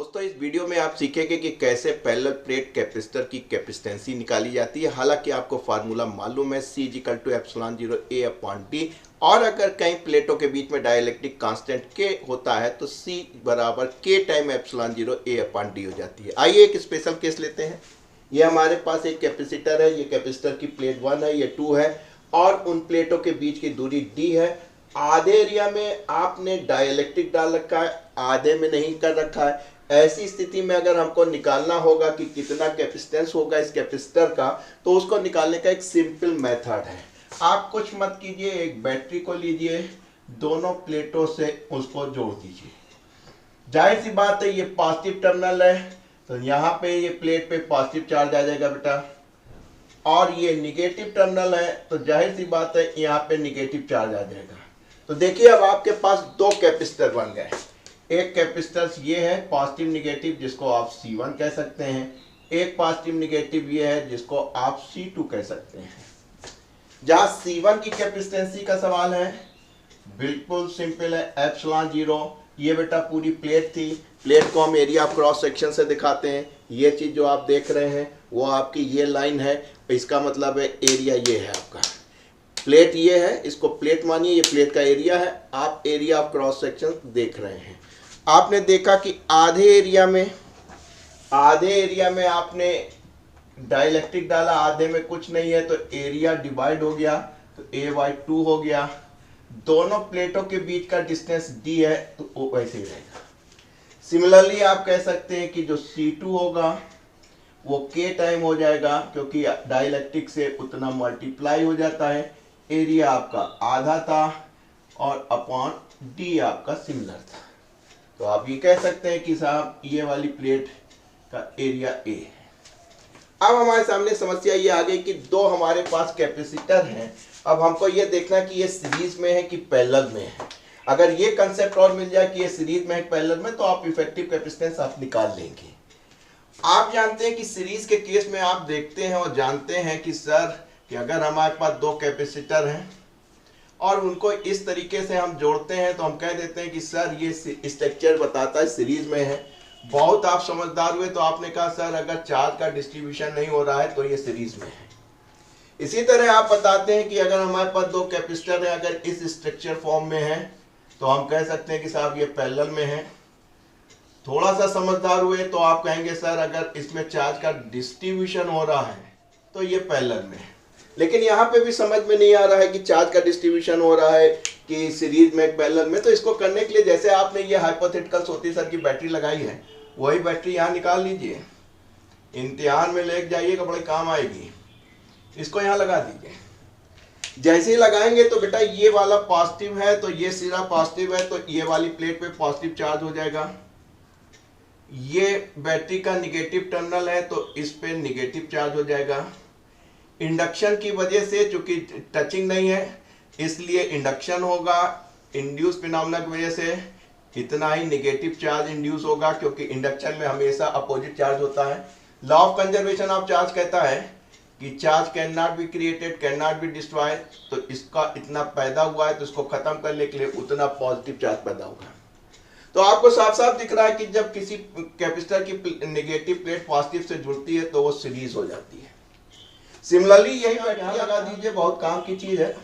दोस्तों इस वीडियो में आप सीखेंगे कि कैसे पैरेलल प्लेट कैपेसिटर की कैपेसिटेंसी निकाली जाती है। हालांकि आपको फार्मूला मालूम है C = ε0 A/D, और अगर कई प्लेटों के बीच में डाइलेक्ट्रिक कांस्टेंट K होता है तो C = K टाइम ε0 A/D हो जाती है। आइए एक स्पेशल केस लेते हैं। ये हमारे पास एक कैपेसिटर है, ये कैपेसिटर की प्लेट 1 है, ये 2 है, और उन प्लेटों के बीच की दूरी D है। आधे एरिया में आपने डाइलेक्ट्रिक डाल रखा है, आधे में नहीं कर रखा है। ऐसी स्थिति में अगर हमको निकालना होगा कि कितना कैपेसिटेंस होगा इस कैपेसिटर का, तो उसको निकालने का एक सिंपल मेथड है। आप कुछ मत कीजिए, एक बैटरी को लीजिए, दोनों प्लेटों से उसको जोड़ दीजिए। जाहिर सी बात है ये पॉजिटिव टर्मिनल है, तो यहाँ पे ये प्लेट पे पॉजिटिव चार्ज आ जाएगा बेटा, और ये निगेटिव टर्मिनल है तो जाहिर सी बात है यहाँ पे निगेटिव चार्ज आ जाएगा। तो देखिए अब आपके पास दो कैपेसिटर बन गए। एक कैपेसिटर ये है पॉजिटिव निगेटिव, जिसको आप C1 कह सकते हैं। एक पॉजिटिव निगेटिव ये है जिसको आप C2 कह सकते हैं। जहाँ C1 की कैपेसिटेंसी का सवाल है, बिल्कुल सिंपल है, ε0। ये बेटा पूरी प्लेट थी, प्लेट को हम एरिया ऑफ क्रॉस सेक्शन से दिखाते हैं। ये चीज़ जो आप देख रहे हैं वो आपकी ये लाइन है, इसका मतलब है एरिया ये है आपका। प्लेट ये है, इसको प्लेट मानिए, ये प्लेट का एरिया है। आप एरिया ऑफ क्रॉस सेक्शन देख रहे हैं। आपने देखा कि आधे एरिया में आपने डाइलेक्ट्रिक डाला, आधे में कुछ नहीं है, तो एरिया डिवाइड हो गया, तो A/2 हो गया। दोनों प्लेटों के बीच का डिस्टेंस D है, तो वो वैसे ही रहेगा। सिमिलरली आप कह सकते हैं कि जो C2 होगा वो K टाइम हो जाएगा, क्योंकि डाइलेक्ट्रिक से उतना मल्टीप्लाई हो जाता है। एरिया आपका आधा था और अपॉन D आपका सिमिलर था, तो आप ये कह सकते हैं कि साहब ये वाली प्लेट का एरिया A है। अब हमारे सामने समस्या ये आ गई कि दो हमारे पास कैपेसिटर हैं। अब हमको ये देखना कि ये सीरीज में है कि पैरेलल में है। अगर ये कंसेप्ट और मिल जाए कि ये सीरीज में है पैरेलल में, तो आप इफेक्टिव कैपेसिटेंस आप निकाल लेंगे। आप जानते हैं कि सीरीज के केस में आप देखते हैं और जानते हैं कि सर कि अगर हमारे पास दो कैपेसिटर हैं और उनको इस तरीके से हम जोड़ते हैं, तो हम कह देते हैं कि सर ये स्ट्रक्चर बताता है सीरीज में है। बहुत आप समझदार हुए तो आपने कहा सर अगर चार्ज का डिस्ट्रीब्यूशन नहीं हो रहा है तो ये सीरीज में है। इसी तरह आप बताते हैं कि अगर हमारे पास दो कैपेसिटर है, अगर इस स्ट्रक्चर फॉर्म में है, तो हम कह सकते हैं कि साहब ये पैरेलल में है। थोड़ा सा समझदार हुए तो आप कहेंगे सर अगर इसमें चार्ज का डिस्ट्रीब्यूशन हो रहा है तो ये पैरेलल में है। लेकिन यहाँ पे भी समझ में नहीं आ रहा है कि चार्ज का डिस्ट्रीब्यूशन हो रहा है कि सीरीज में पैरेलल में। तो इसको करने के लिए जैसे आपने ये हाइपोथेटिकल सोती सर की बैटरी लगाई है, वही बैटरी यहाँ निकाल लीजिए, इम्तिहान में लेके जाइएगा, बड़े काम आएगी। इसको यहाँ लगा दीजिए। जैसे ही लगाएंगे तो बेटा ये वाला पॉजिटिव है, तो ये सिरा पॉजिटिव है, तो ये वाली प्लेट पे पॉजिटिव चार्ज हो जाएगा। ये बैटरी का निगेटिव टर्मिनल है, तो इस पे निगेटिव चार्ज हो जाएगा। इंडक्शन की वजह से चूंकि टचिंग नहीं है इसलिए इंडक्शन होगा। इंड्यूस फिनोमेना की वजह से इतना ही निगेटिव चार्ज इंड्यूस होगा, क्योंकि इंडक्शन में हमेशा अपोजिट चार्ज होता है। Law of conservation of charge कहता है कि charge can not be created, can not be destroyed. तो इसका इतना पैदा हुआ है तो इसको खत्म करने के लिए उतना पॉजिटिव चार्ज पैदा होगा। तो आपको साफ साफ दिख रहा है कि जब किसी कैपेसिटर की नेगेटिव प्लेट पॉजिटिव से जुड़ती है तो वो सीरीज हो जाती है। सिमिलरली यही बैटरी लगा दीजिए, बहुत काम की चीज है।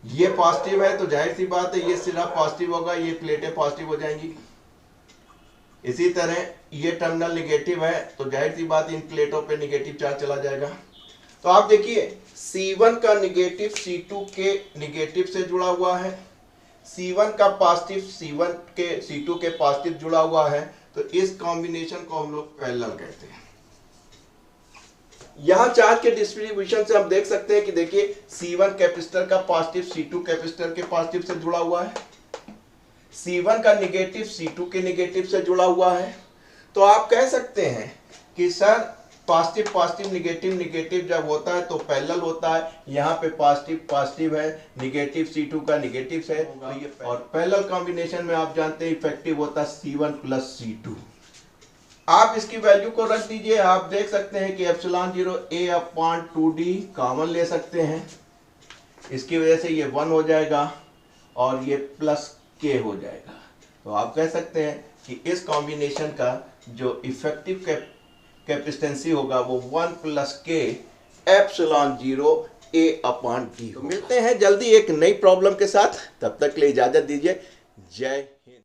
ये पॉजिटिव है तो जाहिर सी बात है ये सिरा पॉजिटिव होगा, ये प्लेटें पॉजिटिव हो जाएंगी। इसी तरह ये टर्मिनल निगेटिव है तो जाहिर सी बात इन प्लेटों पे निगेटिव चार्ज चला जाएगा। तो आप देखिए C1 का निगेटिव C2 के निगेटिव से जुड़ा हुआ है, C1 का पॉजिटिव C2 के पॉजिटिव जुड़ा हुआ है। तो इस कॉम्बिनेशन को हम लोग पैरेलल कहते हैं। यहाँ चार्ज के डिस्ट्रीब्यूशन से हम देख सकते हैं कि देखिए C1 कैपेसिटर का पॉजिटिव C2 कैपेसिटर के पॉजिटिव से जुड़ा हुआ है, C1 का निगेटिव C2 के निगेटिव से जुड़ा हुआ है। तो आप कह सकते हैं कि sir positive positive negative negative जब होता है तो पैरेलल होता है। यहाँ पे पॉजिटिव पॉजिटिव है, निगेटिव C2 का निगेटिव से, और पैरेलल कॉम्बिनेशन में आप जानते हैं इफेक्टिव होता है C1 + C2। आप इसकी वैल्यू को रख दीजिए। आप देख सकते हैं कि ε0 A/2D कॉमन ले सकते हैं, इसकी वजह से ये 1 हो जाएगा और ये +K हो जाएगा। तो आप कह सकते हैं कि इस कॉम्बिनेशन का जो इफेक्टिव कैपेसिटेंसी होगा वो 1 + k एप्सिलॉन 0 A/D। तो मिलते हैं जल्दी एक नई प्रॉब्लम के साथ, तब तक के लिए इजाजत दीजिए। जय हिंद।